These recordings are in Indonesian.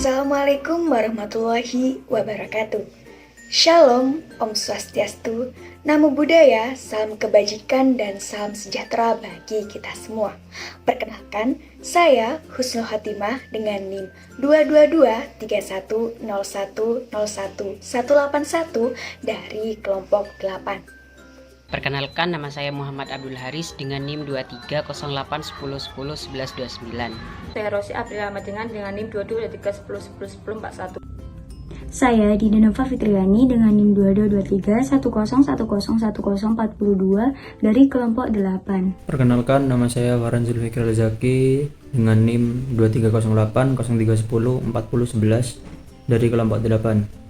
Assalamualaikum warahmatullahi wabarakatuh. Shalom, Om Swastiastu, Namo Buddhaya, salam kebajikan dan salam sejahtera bagi kita semua. Perkenalkan, saya Husnul Khotimah dengan NIM 22231010181 dari kelompok 8. Perkenalkan, nama saya Muhammad Abdul Haris dengan NIM 230810101129. Saya Rosi April Ahmad dengan NIM 2223101041. Saya Dina Nova Fitriani dengan NIM 222310101042 dari kelompok 8. Perkenalkan, nama saya Waran Zulfikir Rezaki dengan NIM 230803104011 dari kelompok 8.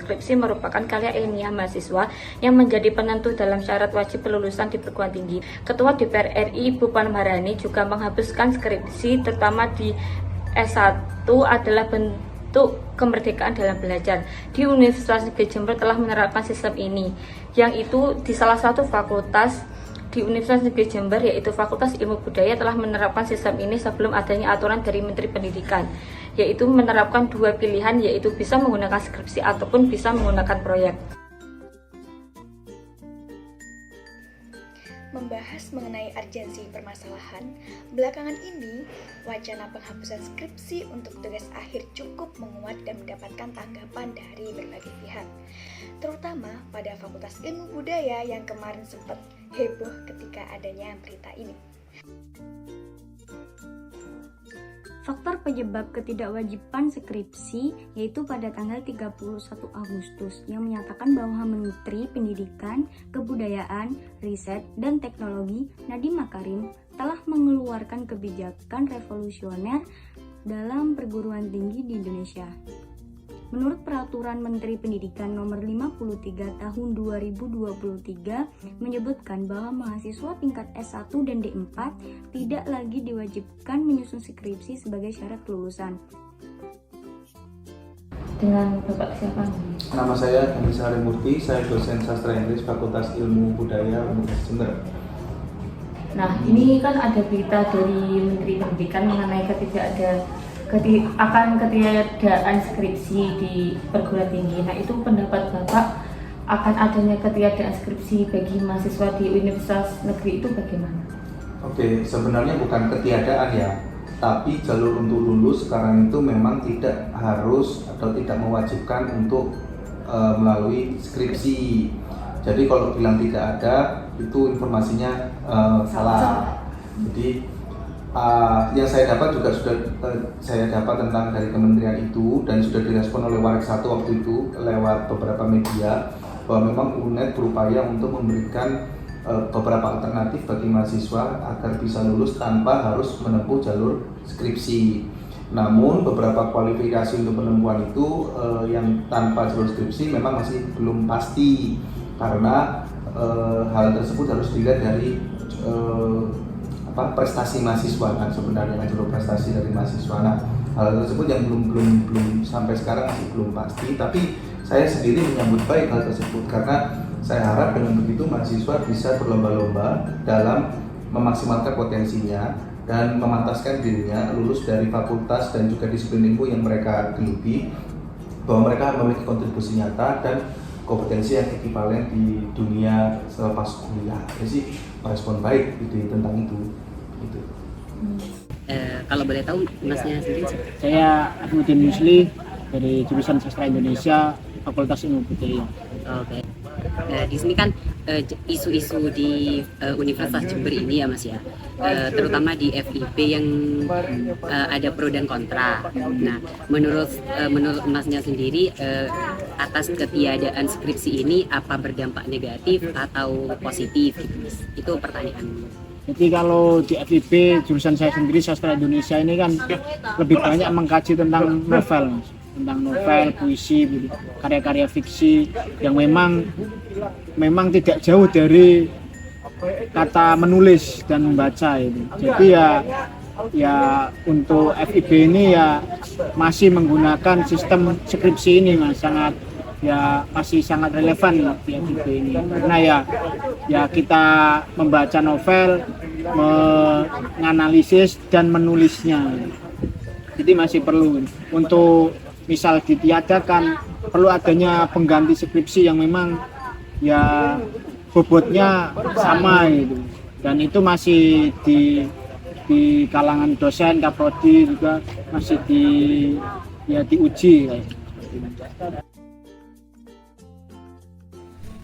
Skripsi merupakan karya ilmiah mahasiswa yang menjadi penentu dalam syarat wajib kelulusan di perguruan tinggi. Ketua DPR RI Ibu Puan Maharani juga menghapuskan skripsi, terutama di S1 adalah bentuk kemerdekaan dalam belajar. Di Universitas Negeri Jember telah menerapkan sistem ini, yang itu di salah satu fakultas di Universitas Negeri Jember, yaitu Fakultas Ilmu Budaya, telah menerapkan sistem ini sebelum adanya aturan dari Menteri Pendidikan, yaitu menerapkan dua pilihan, yaitu bisa menggunakan skripsi ataupun bisa menggunakan proyek. Membahas mengenai urgensi permasalahan, belakangan ini wacana penghapusan skripsi untuk tugas akhir cukup menguat dan mendapatkan tanggapan dari berbagai pihak, terutama pada Fakultas Ilmu Budaya yang kemarin sempat heboh ketika adanya berita ini. Faktor penyebab ketidakwajiban skripsi yaitu pada tanggal 31 Agustus yang menyatakan bahwa Menteri Pendidikan, Kebudayaan, Riset, dan Teknologi Nadiem Makarim telah mengeluarkan kebijakan revolusioner dalam perguruan tinggi di Indonesia. Menurut Peraturan Menteri Pendidikan Nomor 53 Tahun 2023 menyebutkan bahwa mahasiswa tingkat S1 dan D4 tidak lagi diwajibkan menyusun skripsi sebagai syarat kelulusan. Dengan Bapak siapa? Nama saya Dandi Saharimurti, saya dosen sastra Inggris Fakultas Ilmu Budaya Universitas Jember. Nah, ini kan ada berita dari Menteri Pendidikan mengenai ketiadaan skripsi di perguruan tinggi. Nah, itu pendapat Bapak akan adanya ketiadaan skripsi bagi mahasiswa di Universitas Negeri itu bagaimana? Oke, sebenarnya bukan ketiadaan ya, tapi jalur untuk lulus sekarang itu memang tidak harus atau tidak mewajibkan untuk melalui skripsi. Jadi kalau bilang tidak ada, itu informasinya salah. Jadi yang saya dapat juga sudah saya dapat tentang dari kementerian itu dan sudah direspon oleh Warik 1 waktu itu lewat beberapa media bahwa memang UNED berupaya untuk memberikan beberapa alternatif bagi mahasiswa agar bisa lulus tanpa harus menempuh jalur skripsi. Namun beberapa kualifikasi untuk penempuan itu yang tanpa jalur skripsi memang masih belum pasti, karena hal tersebut harus dilihat dari prestasi mahasiswa kan, sebenarnya jalur prestasi dari mahasiswa. Nah, hal tersebut yang belum sampai sekarang masih belum pasti, tapi saya sendiri menyambut baik hal tersebut karena saya harap dengan begitu mahasiswa bisa berlomba-lomba dalam memaksimalkan potensinya dan memantaskan dirinya lulus dari fakultas dan juga disiplin ilmu yang mereka geluti, bahwa mereka memiliki kontribusi nyata dan kompetensi yang ekivalen di dunia selepas kuliah. Jadi merespon baik tentang itu. Gitu. Kalau boleh tahu, masnya sendiri? Saya Ahmadin Musli dari jurusan Sastra Indonesia, Fakultas Ilmu Budaya. Oke. Di sini kan isu-isu di Universitas Jember ini ya Mas ya, terutama di FIP yang ada pro dan kontra. Nah, menurut Masnya sendiri, atas ketiadaan skripsi ini apa berdampak negatif atau positif gitu, Mas? Itu pertanyaan. Jadi kalau di FIP jurusan saya sendiri Sastra Indonesia ini kan lebih banyak mengkaji tentang novel, puisi, karya-karya fiksi yang memang tidak jauh dari kata menulis dan membaca itu. Jadi ya untuk FIB ini ya masih menggunakan sistem skripsi ini, Mas, masih sangat relevan di FIB ini, karena ya kita membaca novel, menganalisis dan menulisnya. Jadi masih perlu untuk misal ditiadakan, perlu adanya pengganti skripsi yang memang ya bobotnya sama gitu. Dan itu masih di kalangan dosen, kaprodi juga masih diuji.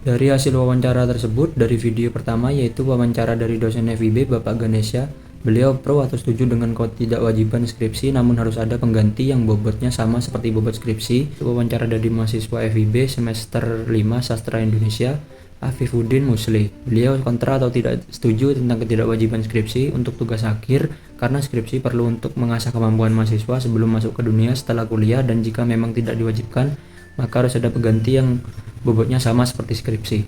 Dari hasil wawancara tersebut, dari video pertama yaitu wawancara dari dosen FIB Bapak Ganesha, beliau pro atau setuju dengan ketidakwajiban skripsi namun harus ada pengganti yang bobotnya sama seperti bobot skripsi. Wawancara dari mahasiswa FIB semester 5 Sastra Indonesia, Afifuddin Musli. Beliau kontra atau tidak setuju tentang ketidakwajiban skripsi untuk tugas akhir karena skripsi perlu untuk mengasah kemampuan mahasiswa sebelum masuk ke dunia setelah kuliah, dan jika memang tidak diwajibkan maka harus ada pengganti yang bobotnya sama seperti skripsi.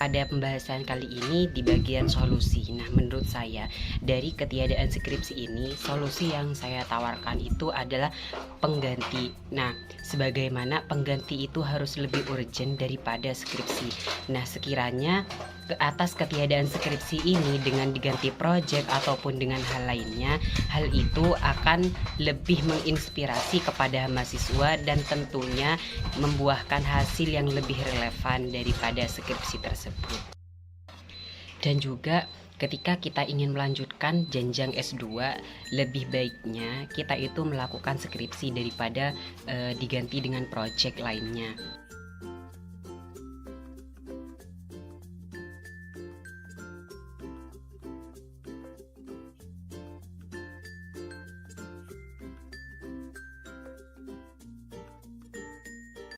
Pada pembahasan kali ini di bagian solusi. Nah, menurut saya dari ketiadaan skripsi ini, solusi yang saya tawarkan itu adalah pengganti. Nah, sebagaimana pengganti itu harus lebih urgent daripada skripsi. Nah, sekiranya ke atas ketiadaan skripsi ini dengan diganti project ataupun dengan hal lainnya, hal itu akan lebih menginspirasi kepada mahasiswa dan tentunya membuahkan hasil yang lebih relevan daripada skripsi tersebut. Dan juga ketika kita ingin melanjutkan jenjang S2, lebih baiknya kita itu melakukan skripsi daripada diganti dengan project lainnya.